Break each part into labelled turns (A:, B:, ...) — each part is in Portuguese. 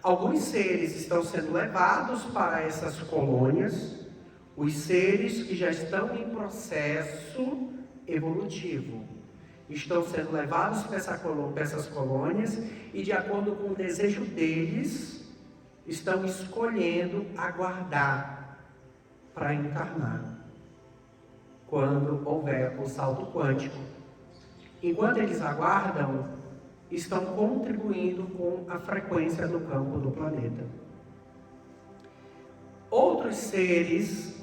A: Alguns seres estão sendo levados para essas colônias, os seres que já estão em processo evolutivo. Estão sendo levados para essas colônias e, de acordo com o desejo deles, estão escolhendo aguardar para encarnar, quando houver o salto quântico. Enquanto eles aguardam, estão contribuindo com a frequência do campo do planeta. Outros seres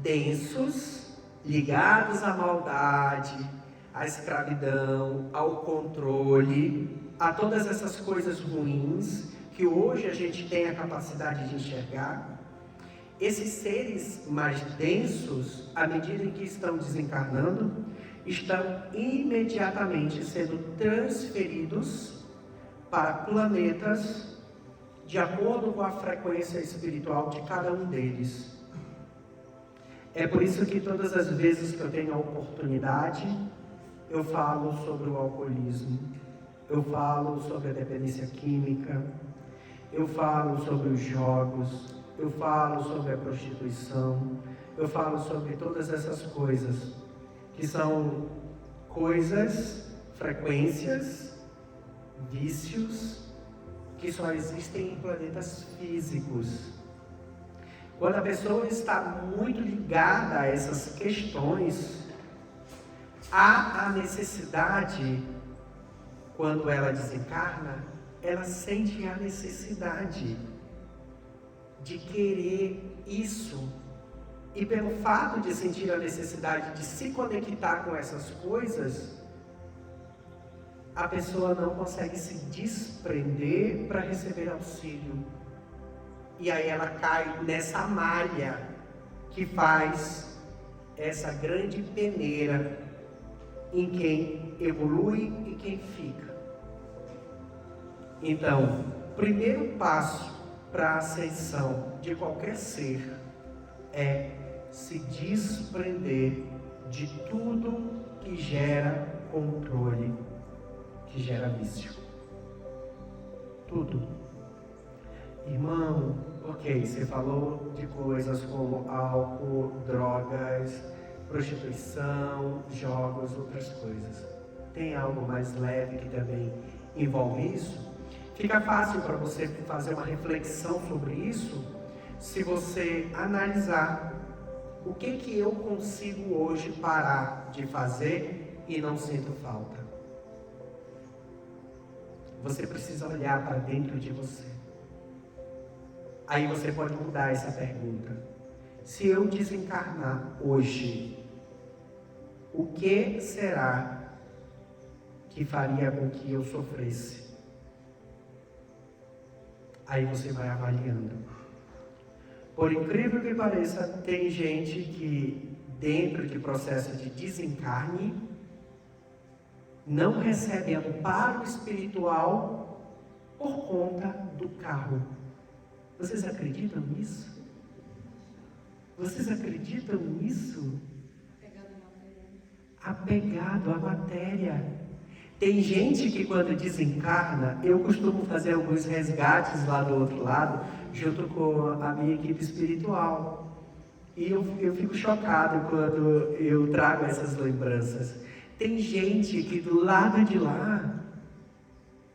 A: densos, ligados à maldade, à escravidão, ao controle, a todas essas coisas ruins que hoje a gente tem a capacidade de enxergar, esses seres mais densos, à medida em que estão desencarnando, estão imediatamente sendo transferidos para planetas de acordo com a frequência espiritual de cada um deles. É por isso que todas as vezes que eu tenho a oportunidade, eu falo sobre o alcoolismo, eu falo sobre a dependência química, eu falo sobre os jogos, eu falo sobre a prostituição, eu falo sobre todas essas coisas, que são coisas, frequências, vícios, que só existem em planetas físicos. Quando a pessoa está muito ligada a essas questões, há a necessidade, quando ela desencarna, ela sente a necessidade de querer isso. E pelo fato de sentir a necessidade de se conectar com essas coisas, a pessoa não consegue se desprender para receber auxílio. E aí ela cai nessa malha que faz essa grande peneira em quem evolui e quem fica. Então, primeiro passo para a ascensão de qualquer ser é se desprender de tudo que gera controle, que gera vício. Tudo. Irmão, ok, você falou de coisas como álcool, drogas, prostituição, jogos, outras coisas. Tem algo mais leve que também envolve isso? Fica fácil para você fazer uma reflexão sobre isso, se você analisar o que eu consigo hoje parar de fazer e não sinto falta. Você precisa olhar para dentro de você. Aí você pode mudar essa pergunta. Se eu desencarnar hoje, o que será que faria com que eu sofresse? Aí você vai avaliando. Por incrível que pareça, tem gente que, dentro de processo de desencarne, não recebe amparo espiritual por conta do carro. Vocês acreditam nisso? Vocês acreditam nisso? Apegado à matéria. Tem gente que, quando desencarna, eu costumo fazer alguns resgates lá do outro lado, junto com a minha equipe espiritual. E eu fico chocado quando eu trago essas lembranças. Tem gente que do lado de lá,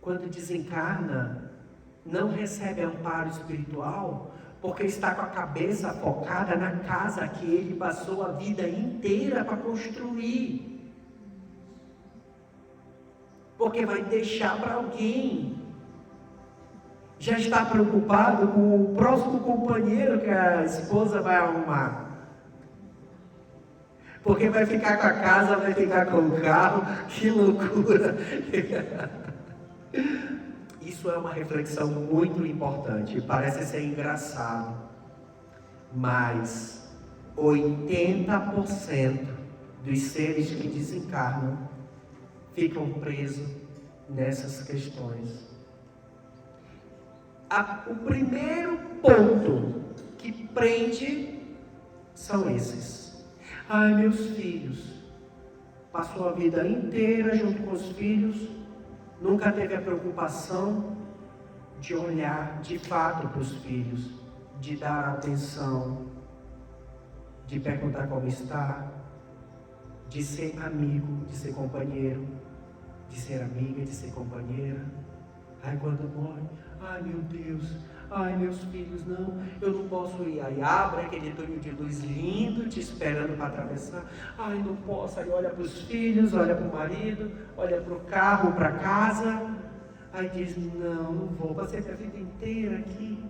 A: quando desencarna, não recebe amparo espiritual, porque está com a cabeça focada na casa que ele passou a vida inteira para construir. Porque vai deixar para alguém. Já está preocupado com o próximo companheiro que a esposa vai arrumar. Porque vai ficar com a casa, vai ficar com o carro. Que loucura! Isso é uma reflexão muito importante. Parece ser engraçado. Mas 80% dos seres que desencarnam ficam presos nessas questões. O primeiro ponto que prende são esses. Ai, meus filhos. Passou a vida inteira junto com os filhos, nunca teve a preocupação de olhar de fato para os filhos, de dar atenção, de perguntar como está, de ser amigo, de ser companheiro, de ser amiga, de ser companheira. Ai, quando morre, ai meu Deus, ai meus filhos, não, eu não posso ir. Aí abre aquele túnel de luz lindo, te esperando para atravessar. Ai, não posso. Aí olha para os filhos, olha para o marido, olha para o carro, para casa. Aí diz, não vou, passei a vida inteira aqui.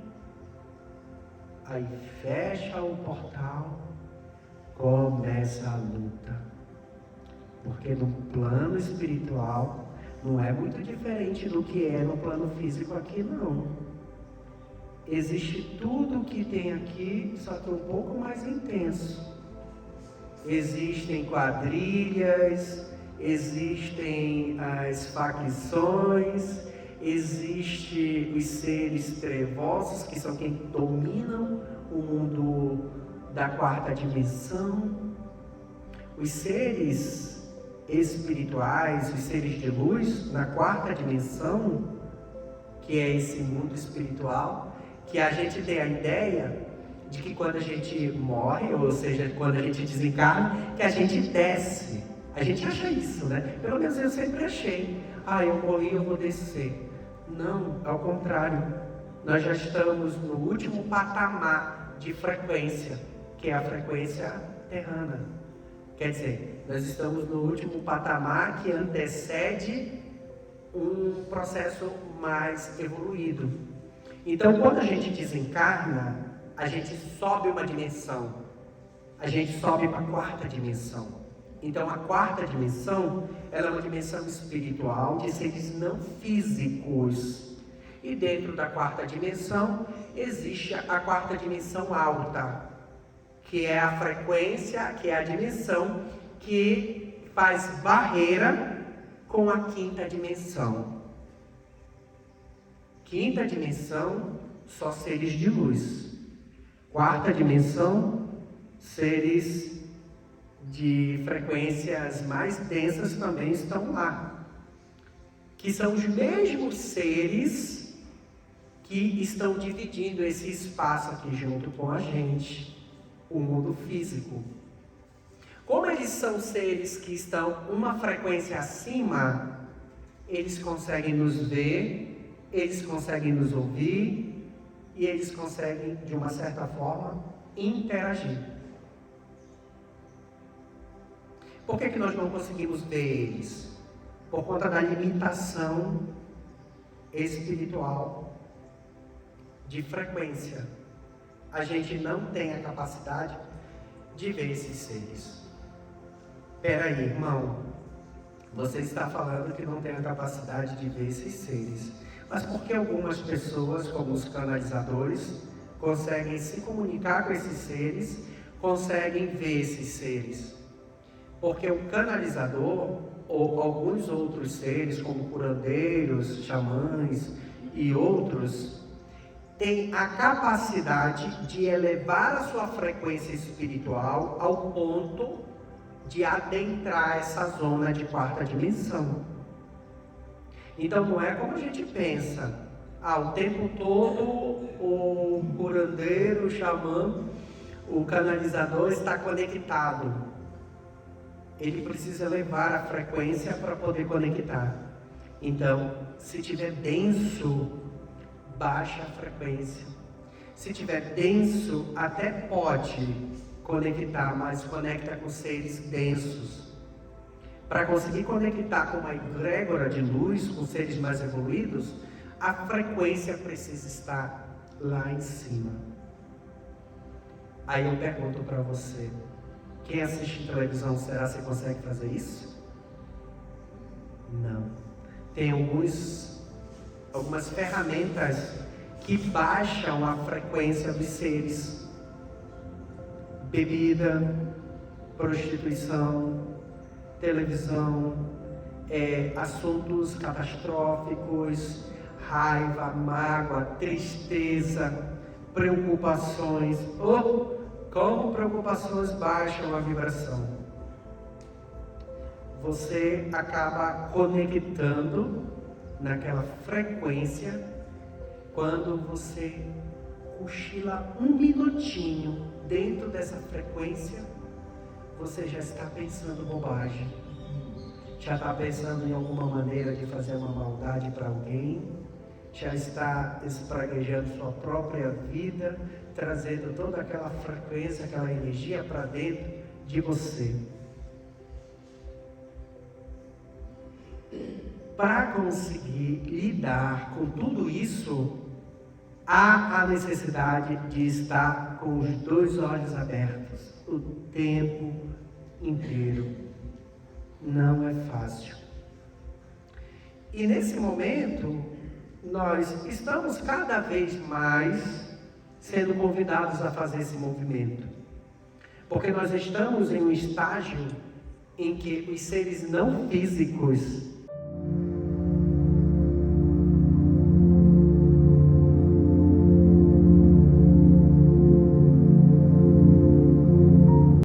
A: Aí fecha o portal, começa a luta. Porque no plano espiritual não é muito diferente do que é no plano físico aqui, não. Existe tudo o que tem aqui, só que um pouco mais intenso. Existem quadrilhas, existem as facções, existem os seres trevosos, que são quem dominam o mundo da quarta dimensão. Os seres espirituais, os seres de luz, na quarta dimensão, que é esse mundo espiritual, que a gente tem a ideia de que quando a gente morre, ou seja, quando a gente desencarna, que a gente desce. A gente acha isso, né? Pelo menos eu sempre achei. Eu morri, eu vou descer. Não, ao contrário. Nós já estamos no último patamar de frequência, que é a frequência terrana. Quer dizer, nós estamos no último patamar que antecede um processo mais evoluído. Então, quando a gente desencarna, a gente sobe uma dimensão. A gente sobe para a quarta dimensão. Então, a quarta dimensão, ela é uma dimensão espiritual de seres não físicos. E dentro da quarta dimensão, existe a quarta dimensão alta, que é a frequência, que é a dimensão que faz barreira com a quinta dimensão. Quinta dimensão, só seres de luz. Quarta dimensão, seres de frequências mais densas também estão lá. Que são os mesmos seres que estão dividindo esse espaço aqui junto com a gente. O mundo físico. Como eles são seres que estão uma frequência acima, eles conseguem nos ver, eles conseguem nos ouvir e eles conseguem, de uma certa forma, interagir. Por que nós não conseguimos ver eles? Por conta da limitação espiritual de frequência. A gente não tem a capacidade de ver esses seres. Peraí, irmão, você está falando que não tem a capacidade de ver esses seres. Mas por que algumas pessoas, como os canalizadores, conseguem se comunicar com esses seres, conseguem ver esses seres? Porque o canalizador, ou alguns outros seres, como curandeiros, xamãs e outros, tem a capacidade de elevar a sua frequência espiritual ao ponto de adentrar essa zona de quarta dimensão. Então não é como a gente pensa, o tempo todo o curandeiro, o xamã, o canalizador está conectado. Ele precisa elevar a frequência para poder conectar. Então, se tiver denso, baixa a frequência. Se tiver denso, até pode conectar, mas conecta com seres densos. Para conseguir conectar com uma egrégora de luz, com seres mais evoluídos, a frequência precisa estar lá em cima. Aí eu pergunto para você, quem assiste televisão, será que você consegue fazer isso? Não. Tem algumas ferramentas que baixam a frequência dos seres. Bebida, prostituição, televisão, assuntos catastróficos, raiva, mágoa, tristeza, preocupações. Como preocupações baixam a vibração. Você acaba conectando naquela frequência Quando você cochila um minutinho dentro dessa frequência, você já está pensando bobagem. Já está pensando em alguma maneira de fazer uma maldade para alguém. Já está espraguejando sua própria vida, trazendo toda aquela frequência, aquela energia para dentro de você. Para conseguir lidar com tudo isso, há a necessidade de estar com os 2 olhos abertos o tempo inteiro. Não é fácil. E nesse momento, nós estamos cada vez mais sendo convidados a fazer esse movimento. Porque nós estamos em um estágio em que os seres não físicos